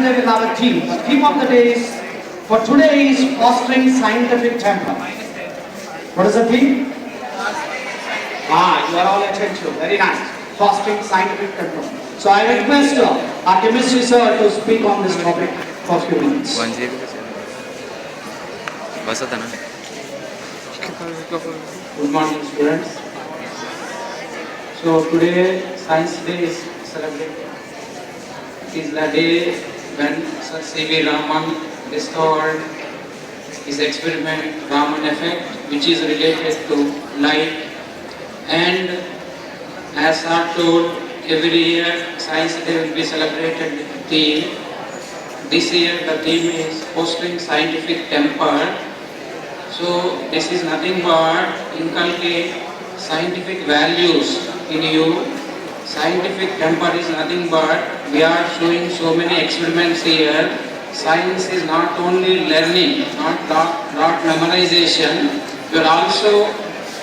today with our theme. The theme of the day is, for today is fostering scientific temper. What is the theme? You are all attentive. Very nice. Fostering scientific temper. So I request our chemistry sir to speak on this topic for a few minutes. Good morning, students. So today Science Day is celebrated. It is the day when Sir C.V. Raman discovered his experiment Raman effect, which is related to light. And as I told, every year Science Day will be celebrated with the theme. This year the theme is fostering scientific temper. So this is nothing but inculcate scientific values in you. Scientific temper is nothing but we are showing so many experiments here. Science is not only learning, not memorization. You are also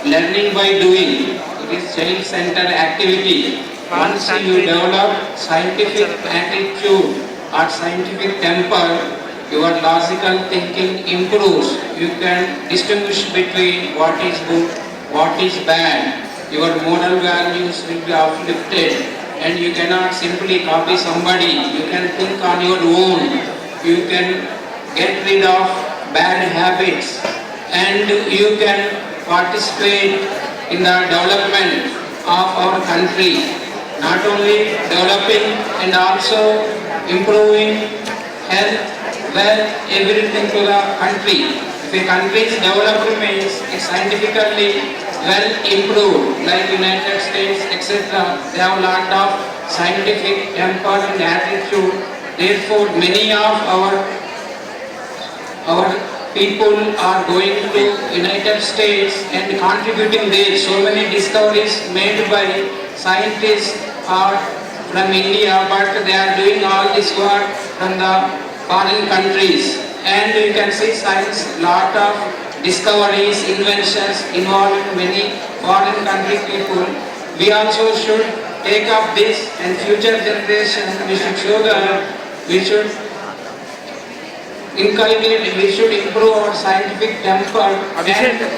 learning by doing. It is child-centered activity. Once you develop scientific attitude or scientific temper, your logical thinking improves. You can distinguish between what is good, what is bad. Your moral values will be uplifted, and you cannot simply copy somebody. You can think on your own. You can get rid of bad habits, and you can participate in the development of our country. Not only developing and also improving health, wealth, everything to the country. If a country is developed means it's scientifically well improved, like United States, etc. They have a lot of scientific temper and attitude. Therefore, many of our people are going to United States and contributing there. So many discoveries made by scientists are from India, but they are doing all this work from the foreign countries. And you can see science, lot of discoveries, inventions involving many foreign country people. We also should take up this, and future generation we should show that we should inculcate, we should improve our scientific temper, and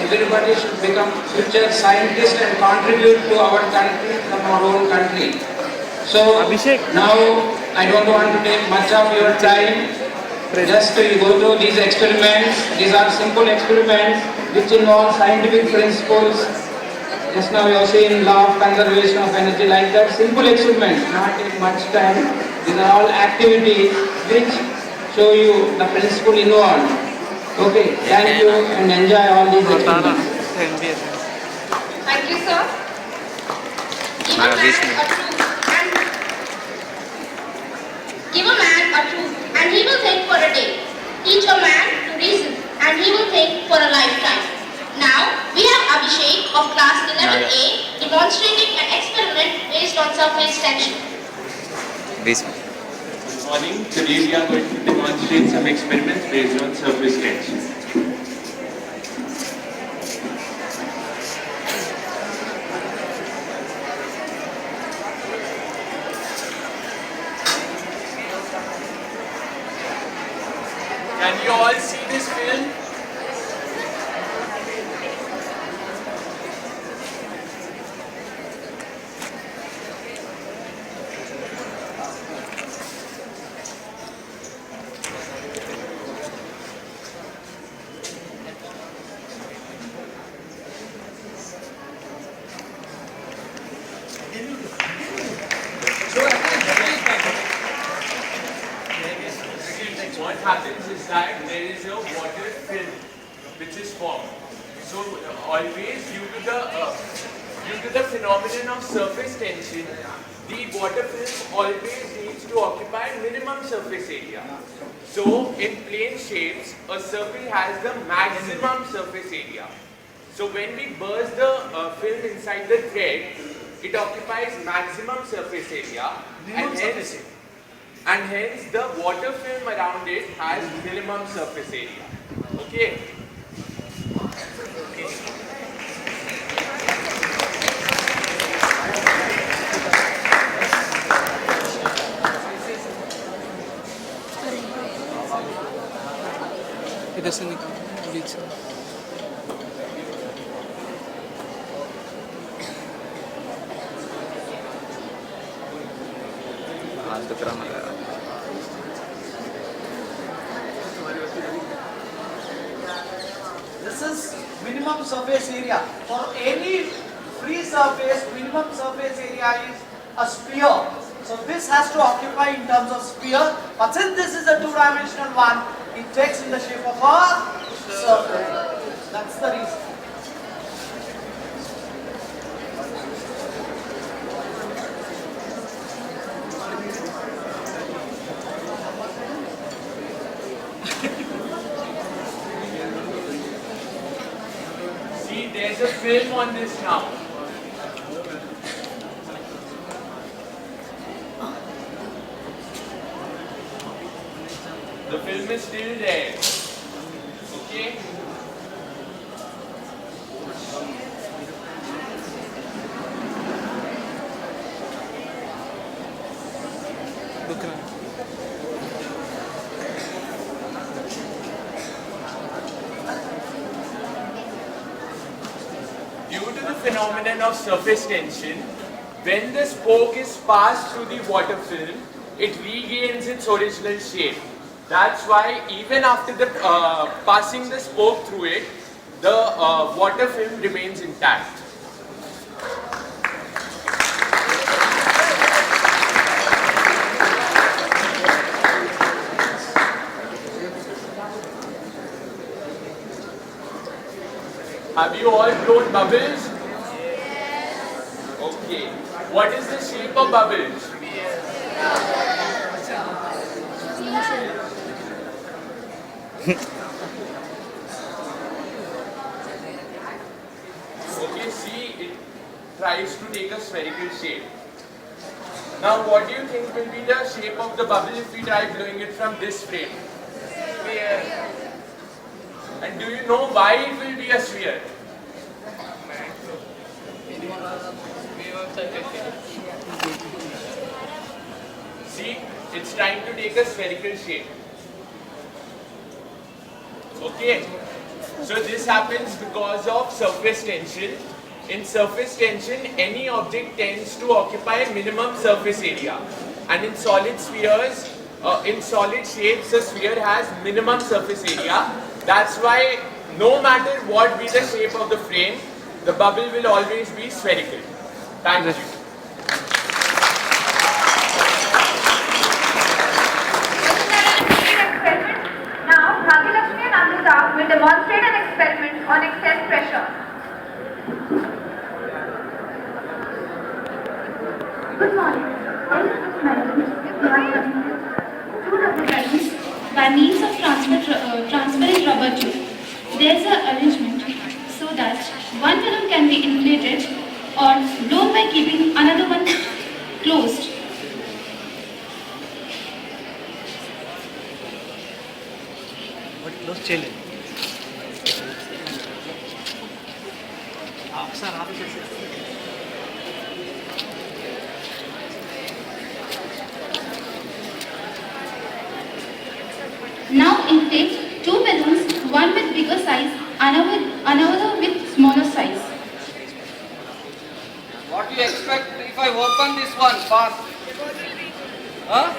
everybody should become future scientists and contribute to our country from our own country. So now I don't want to take much of your time. Just to go through these experiments. These are simple experiments which involve scientific principles. Just now you have seen law of conservation of energy, like that. Simple experiments, not take much time. These are all activities which show you the principle involved. Okay, thank you and enjoy all these experiments. Thank you, sir. Give a man a truth and he will think for a day. Teach a man to reason and he will think for a lifetime. Now, we have Abhishek of class 11A demonstrating an experiment based on surface tension. Good morning. Today we are going to demonstrate some experiments based on surface tension. Can you all see this film? What happens is that there is a water film which is formed. So always due to the phenomenon of surface tension, the water film always needs to occupy minimum surface area. So in plane shapes, a circle has the maximum surface area. So when we burst the film inside the thread, it occupies maximum surface area, and hence the water film around it has minimum surface area. Okay? इधर से निकाल बीच से हाथ तो करा लगा This is minimum surface area. For any free surface, minimum surface area is a sphere. So this has to occupy in terms of sphere. But since this is a two-dimensional one, it takes in the shape of a circle. That's the reason. See, there's a film on this now. The film is still there. Okay? रुक रहा है Due to the phenomenon of surface tension, when the spoke is passed through the water film, it regains its original shape. That's why even after the passing the spoke through it, the water film remains intact. Have you all blown bubbles? Okay. What is the shape of bubbles? Okay, see, it tries to take a spherical shape. Now, what do you think will be the shape of the bubble if we try blowing it from this frame? Sphere. And do you know why it will be a sphere? See, it's trying to take a spherical shape. Okay. So this happens because of surface tension. In surface tension, any object tends to occupy a minimum surface area. And in solid spheres, in solid shapes, a sphere has minimum surface area. That's why no matter what be the shape of the frame, the bubble will always be spherical. Thank you. Now, Bhagilakshmi and Amrita will demonstrate an experiment on excess pressure. Good morning. In this experiment, we are using two rubber balloons by means of transparent rubber tube. There is an arrangement so that one balloon can be inflated or blown by keeping another one closed. Those children. Sir, Now inflate two balloons, one with bigger size, another with smaller size. What do you expect if I open this one fast? Huh?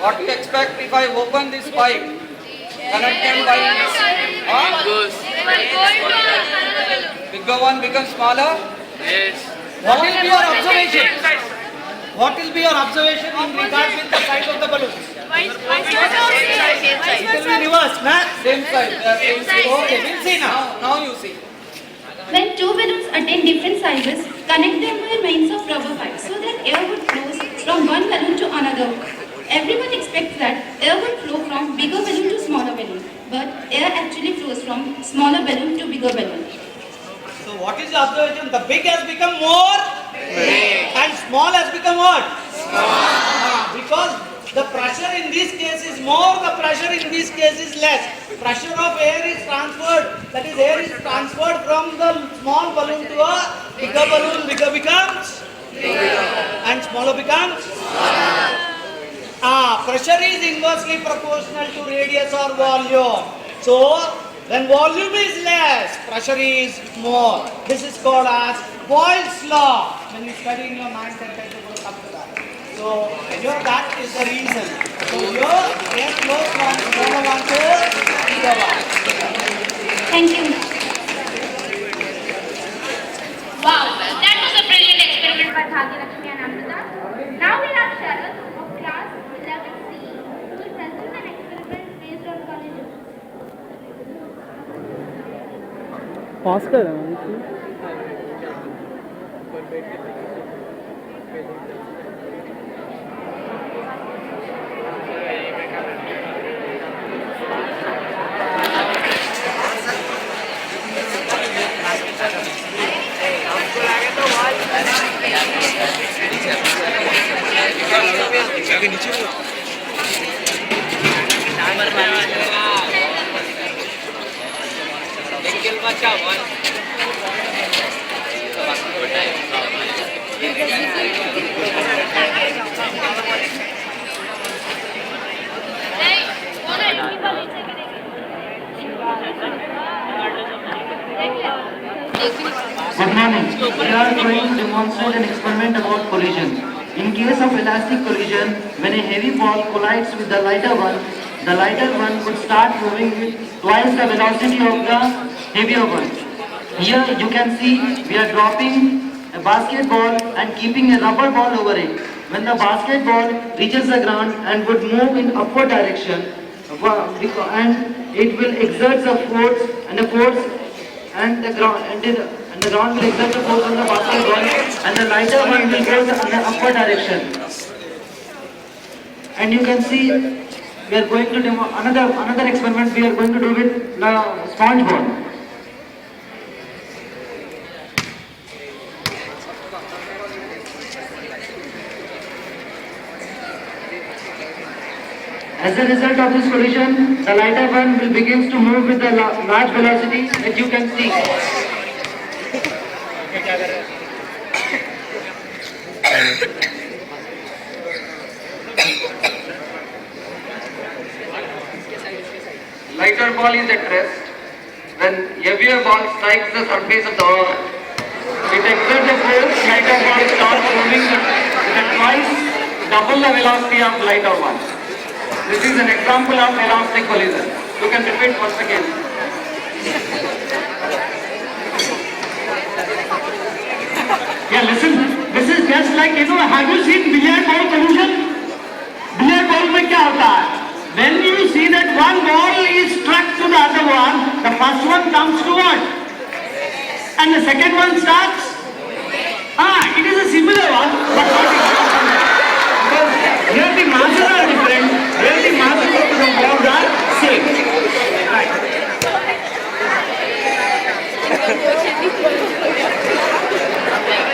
What do you expect if I open this pipe? Connected by this? Huh? Bigger one becomes smaller? Yes. what will be your observation? What will be your observation in regards with the size of the balloon? It will be reversed, na? Same size. They are same size. Okay, we'll see now. Now you see. When two balloons attain different sizes, connect them by means of rubber pipes so that air would flow from one balloon to another. Everyone expects that air would flow from bigger balloon to smaller balloon, but air actually flows from smaller balloon to bigger balloon. So what is the observation? The big has become more big and small has become what? Small. Because the pressure in this case is more, the pressure in this case is less. Pressure of air is transferred, that is air is transferred from the small balloon to a bigger balloon. Bigger becomes bigger and smaller becomes smaller. Pressure is inversely proportional to radius or volume. So, when volume is less, pressure is more. This is called as Boyle's law. When you study in your 9th and 10th, you will come to that. So, here that is the reason. So, here air flows from zero 1 to zero 1. Thank you. Wow, that was a brilliant experiment by Bhagyalakshmi and Amrita. Now we have Sharat of class 11C who will present an experiment based on collision. पास कर रहे हैं Good morning. We are going to demonstrate an experiment about collision. In case of elastic collision, when a heavy ball collides with the lighter one would start moving with twice the velocity of the heavier one. Here you can see we are dropping a basketball and keeping a rubber ball over it. When the basketball reaches the ground and would move in upward direction, and it will exert the force and the ground will exert the force on the basketball and the lighter one will go in the upward direction. And you can see we are going to demo another experiment we are going to do with the sponge ball. As a result of this collision, the lighter one will begin to move with a large velocity, as you can see. Lighter ball is at rest. When heavier ball strikes the surface of the earth, it exerts the force, lighter ball starts moving with twice double the velocity of lighter one. This is an example of elastic collision. You can repeat once again. Yeah, listen. This is just like, have you seen billiard ball collision? Billiard ball में क्या होता है? When you see that one ball is struck to the other one, the first one comes to what? And the second one starts? It is a similar one, but not exactly. Because here the masses are different, here the masses of the balls are same. Right.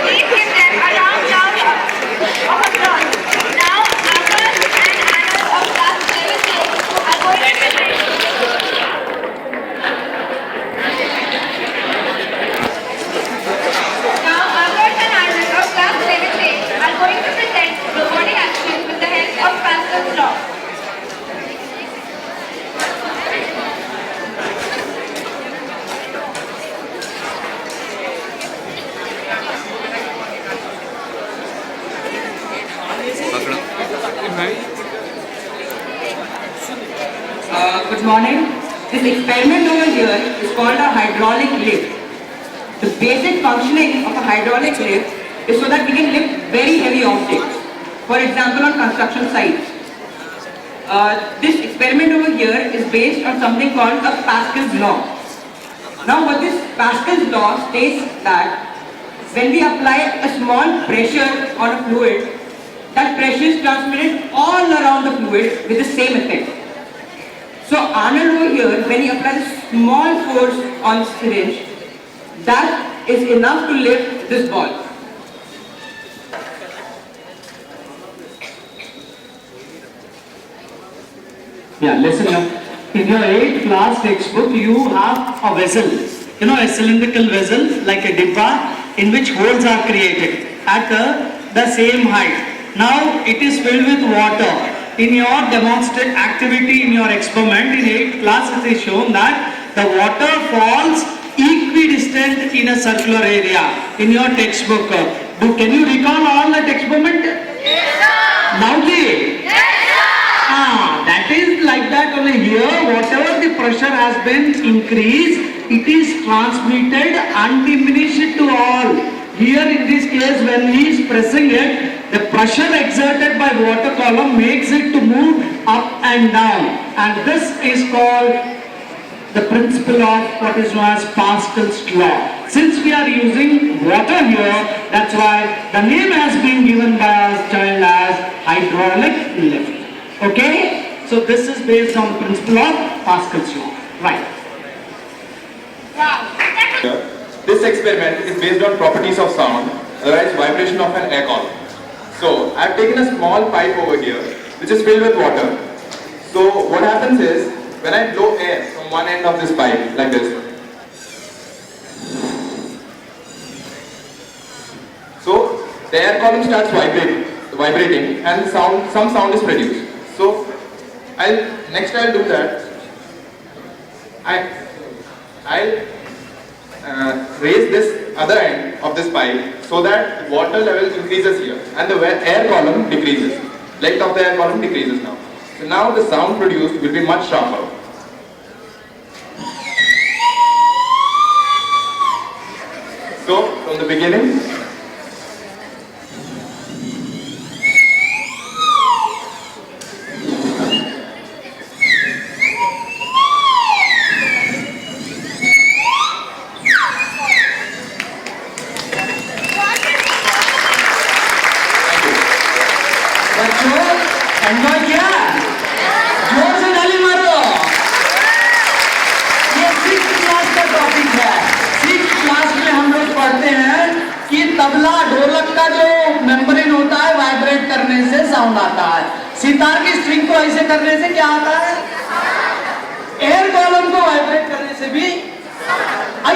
Please give them a round of applause. Now, Amar and Anna of class 11A are going to present. Now, Amar and Anna of class 11A are going to present robotic action with the help of Pascal's law. Good morning. This experiment over here is called a hydraulic lift. The basic functioning of a hydraulic lift is so that we can lift very heavy objects. For example, on construction sites. This experiment over here is based on something called a Pascal's law. Now what this Pascal's law states that when we apply a small pressure on a fluid, that pressure is transmitted all around the fluid with the same effect. So Arnold over here, when he applies a small force on the syringe, that is enough to lift this ball. Yeah, listen up. In your 8th class textbook, you have a vessel. A cylindrical vessel like a dibba in which holes are created at the same height. Now it is filled with water. in your demonstrated activity in your experiment in 8th class it is shown that the water falls equidistant in a circular area in your textbook. Can you recall all that experiment? Yes, sir. Loudly? Yes, sir. That is like that only. Here whatever the pressure has been increased, it is transmitted undiminished to all. Here in this case when he is pressing it, the pressure exerted by water column makes it to move up and down, and this is called the principle of what is known as Pascal's law. Since we are using water here, that's why the name has been given by our child as hydraulic lift. Okay? So this is based on the principle of Pascal's law. Right. This experiment is based on properties of sound, otherwise vibration of an air column. So I have taken a small pipe over here which is filled with water. So what happens is when I blow air from one end of this pipe like this, so the air column starts vibrating and some sound is produced. So next I'll do that. I'll raise this other end of this pipe so that water level increases here and the air column decreases. Length of the air column decreases now. So now the sound produced will be much sharper. So from the beginning, enjoy किया? जोर से ताली मारो। ये 6th class का topic है। 6th class में हम लोग पढ़ते हैं कि तबला ढोलक का जो मेम्ब्रेन होता है वाइब्रेट करने से साउंड आता है। सितार की स्ट्रिंग को ऐसे करने से क्या आता है? एयर कॉलम को वाइब्रेट करने से भी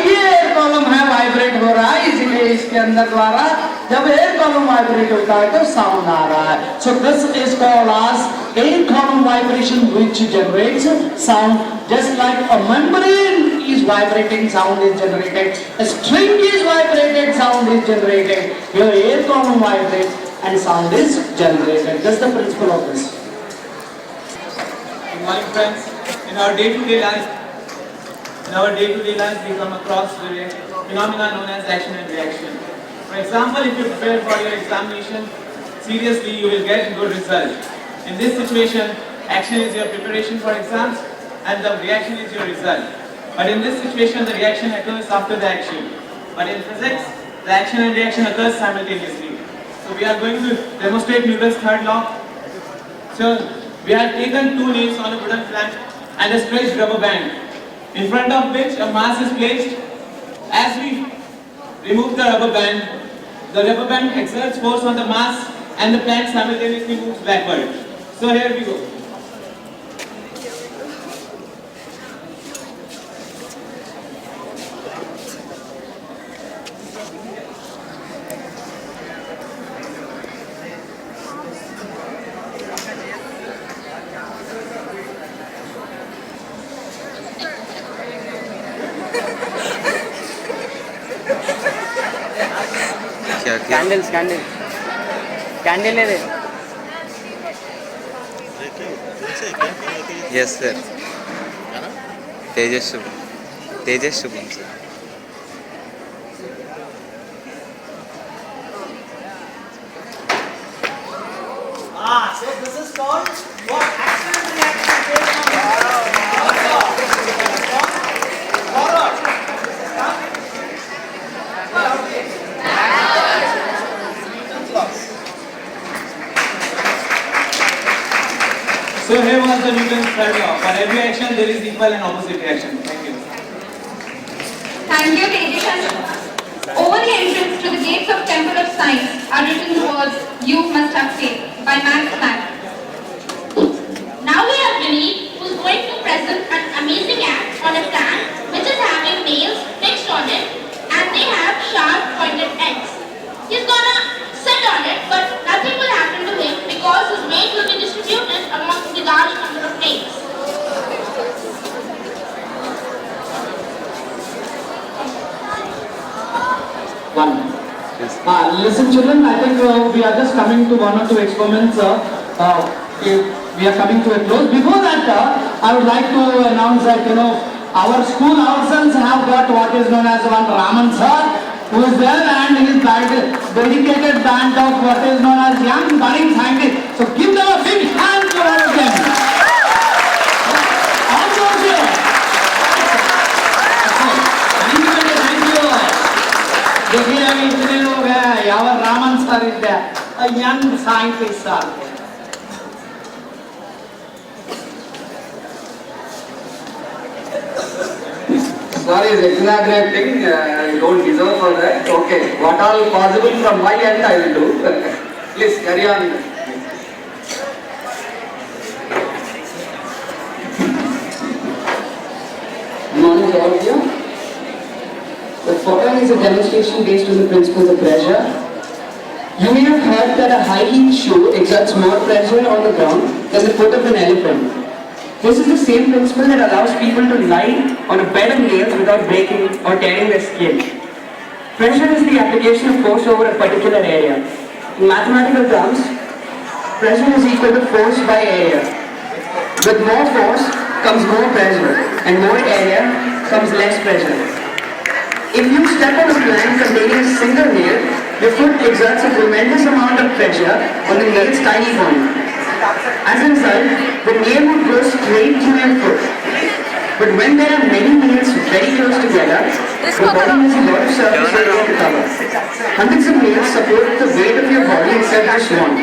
ये एयर कॉलम है वाइब्रेट हो रहा है, इसलिए इसके अंदर द्वारा जब एयर कॉलम वाइब्रेट होता है तो साउंड आ रहा है. So this is called as air column vibration which generates sound. Just like a membrane is vibrating, sound is generated. A string is vibrated, sound is generated. Your air column vibrates and sound is generated. That's the principle of this. Good morning, friends. In our day-to-day life, we come across phenomena known as action and reaction. For example, if you prepare for your examination seriously, you will get good result. In this situation, action is your preparation for exams, and the reaction is your result. But in this situation, the reaction occurs after the action. But in physics, the action and reaction occurs simultaneously. So we are going to demonstrate Newton's third law. So we have taken two nails on a wooden plank and a stretched rubber band, in front of which a mass is placed. As we remove the rubber band exerts force on the mass and the plank simultaneously moves backward. So here we go. Candle ले ले. Yes sir. Tejas Shubham sir. So this is called what? Action and reaction based on forward. So here was the Newton's third law. For every action, there is equal and opposite reaction. Thank you. Thank you, Tejas. Over the entrance to the gates of Temple of Science are written the words, "You must have faith," by Max Planck. Now we have Vinny, who is going to present an amazing act on a plank which is having nails fixed on it and they have sharp pointed ends. He's gonna sit on it, but nothing will happen to him because his weight will be distributed Listen children, I think we are just coming to one or two experiments. We are coming to a close. Before that, I would like to announce that, our school ourselves have got what is known as one Raman sir, who is there, and his dedicated band of what is known as young budding scientists. So give them a big hand to all of them. Also here. Thank you. देखिए अभी इतने लोग हैं, यावर Raman sir is there, a young scientist sir. Sir is exaggerating, I don't deserve for that. Okay, what all possible from my end I will do. Please carry on. Good morning to all of you. The following is a demonstration based on the principles of pressure. You may have heard that a high-heel shoe exerts more pressure on the ground than the foot of an elephant. This is the same principle that allows people to lie on a bed of nails without breaking or tearing their skin. Pressure is the application of force over a particular area. In mathematical terms, pressure is equal to force by area. With more force comes more pressure, and more area comes less pressure. If you step on a plank containing a single nail, your foot exerts a tremendous amount of pressure on the nail's tiny point. As a result, the nail would go straight through your foot. But when there are many nails very close together, the body has a lot of surface area to cover. Hundreds of nails support the weight of your body except just one.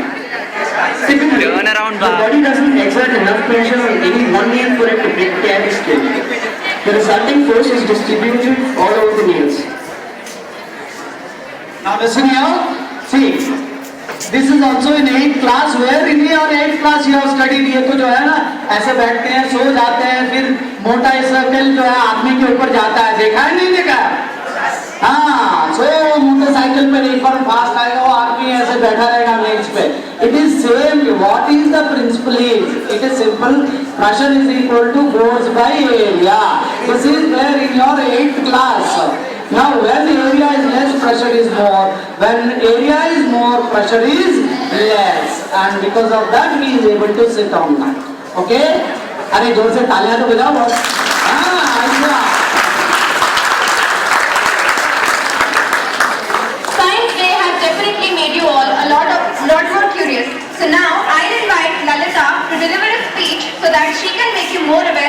Typically, the body doesn't exert enough pressure on any one nail for it to tear the skin. The resulting force is distributed all over the nails. Now listen here. See. This is also in 8th class, where in your 8th class you have studied. ये तो जो है ना ऐसे बैठते हैं, सो जाते हैं, फिर मोटा सर्कल जो है आदमी के ऊपर जाता है, देखा है नहीं देखा? हाँ, सो मोटरसाइकिल पे एक बार फास्ट आएगा, वो आदमी ऐसे बैठा रहेगा लेग्स पे. It is same. What is the principle? It is simple. Pressure is equal to force by area. This is there in your 8th class. Now when area is less, pressure is more. When area is more, pressure is less. And because of that, he is able to sit on that. Okay? अरे जोर से तालियां तो बजाओ बस. Science Day has definitely made you all a lot more curious. So now I invite Lalita to deliver a speech so that she can make you more aware